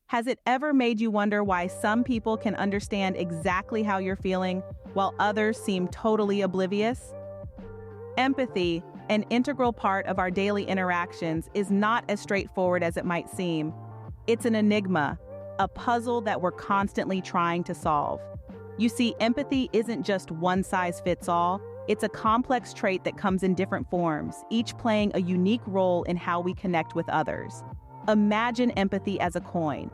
Has it ever made you wonder why some people can understand exactly how you're feeling while others seem totally oblivious? Empathy, an integral part of our daily interactions, is not as straightforward as it might seem. It's an enigma, a puzzle that we're constantly trying to solve. You see, empathy isn't just one size fits all. It's a complex trait that comes in different forms, each playing a unique role in how we connect with others. Imagine empathy as a coin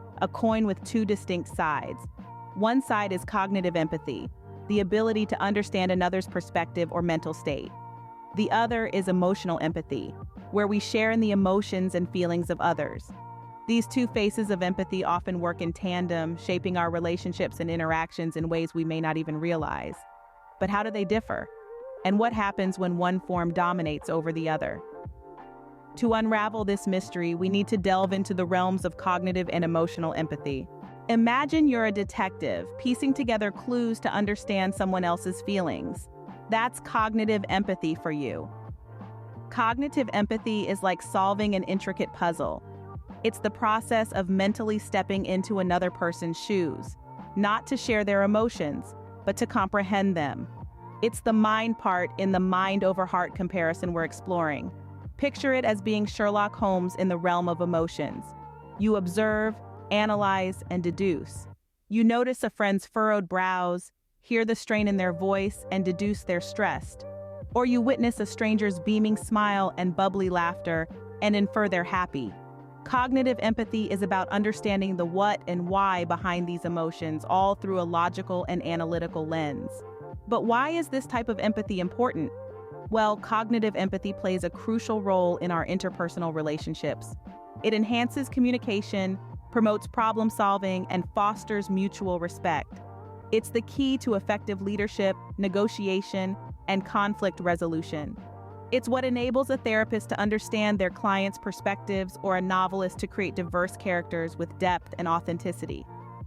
with two distinct sides. One side is cognitive empathy, the ability to understand another's perspective or mental state. The other is emotional empathy, where we share in the emotions and feelings of others. These two faces of empathy often work in tandem, shaping our relationships and interactions in ways we may not even realize. But how do they differ? And what happens when one form dominates over the other? To unravel this mystery, we need to delve into the realms of cognitive and emotional empathy. Imagine you're a detective, piecing together clues to understand someone else's feelings. That's cognitive empathy for you. Cognitive empathy is like solving an intricate puzzle. It's the process of mentally stepping into another person's shoes, not to share their emotions, but to comprehend them. It's the mind part in the mind over heart comparison we're exploring. Picture it as being Sherlock Holmes in the realm of emotions. You observe, analyze, and deduce. You notice a friend's furrowed brows, hear the strain in their voice, and deduce they're stressed. Or you witness a stranger's beaming smile and bubbly laughter and infer they're happy. Cognitive empathy is about understanding the what and why behind these emotions, all through a logical and analytical lens. But why is this type of empathy important? Well, cognitive empathy plays a crucial role in our interpersonal relationships. It enhances communication, promotes problem solving, and fosters mutual respect. It's the key to effective leadership, negotiation, and conflict resolution. It's what enables a therapist to understand their client's perspectives or a novelist to create diverse characters with depth and authenticity.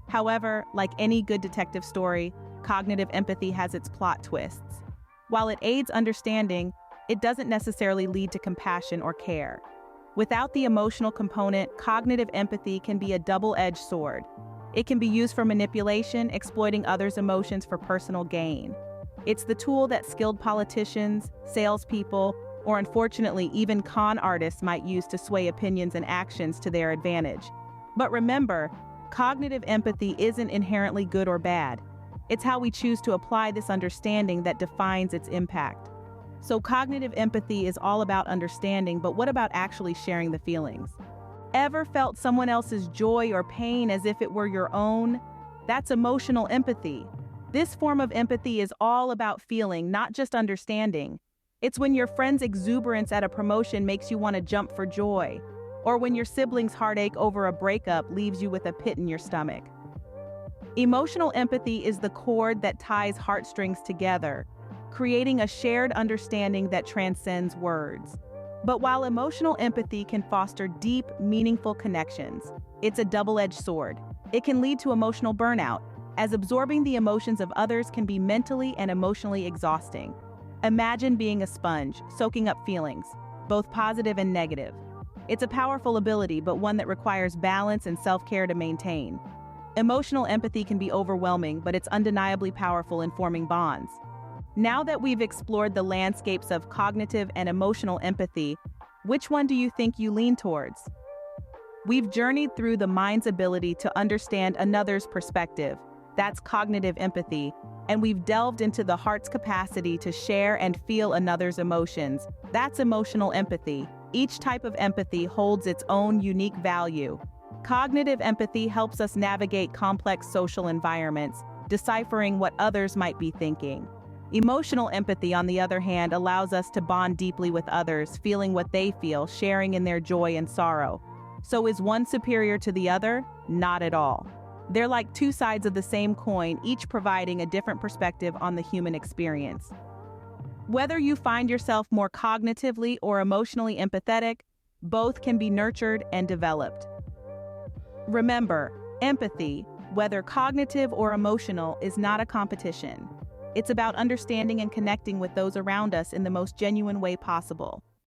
However, like any good detective story, cognitive empathy has its plot twists. While it aids understanding, it doesn't necessarily lead to compassion or care. Without the emotional component, cognitive empathy can be a double-edged sword. It can be used for manipulation, exploiting others' emotions for personal gain. It's the tool that skilled politicians, salespeople, or unfortunately even con artists might use to sway opinions and actions to their advantage. But remember, cognitive empathy isn't inherently good or bad. It's how we choose to apply this understanding that defines its impact. So cognitive empathy is all about understanding, but what about actually sharing the feelings? Ever felt someone else's joy or pain as if it were your own? That's emotional empathy. This form of empathy is all about feeling, not just understanding. It's when your friend's exuberance at a promotion makes you want to jump for joy, or when your sibling's heartache over a breakup leaves you with a pit in your stomach. Emotional empathy is the cord that ties heartstrings together, creating a shared understanding that transcends words. But while emotional empathy can foster deep, meaningful connections, it's a double-edged sword. It can lead to emotional burnout, as absorbing the emotions of others can be mentally and emotionally exhausting. Imagine being a sponge, soaking up feelings, both positive and negative. It's a powerful ability, but one that requires balance and self-care to maintain. Emotional empathy can be overwhelming, but it's undeniably powerful in forming bonds. Now that we've explored the landscapes of cognitive and emotional empathy, which one do you think you lean towards? We've journeyed through the mind's ability to understand another's perspective. That's cognitive empathy. And we've delved into the heart's capacity to share and feel another's emotions. That's emotional empathy. Each type of empathy holds its own unique value. Cognitive empathy helps us navigate complex social environments, deciphering what others might be thinking. Emotional empathy, on the other hand, allows us to bond deeply with others, feeling what they feel, sharing in their joy and sorrow. So is one superior to the other? Not at all. They're like two sides of the same coin, each providing a different perspective on the human experience. Whether you find yourself more cognitively or emotionally empathetic, both can be nurtured and developed. Remember, empathy, whether cognitive or emotional, is not a competition. It's about understanding and connecting with those around us in the most genuine way possible.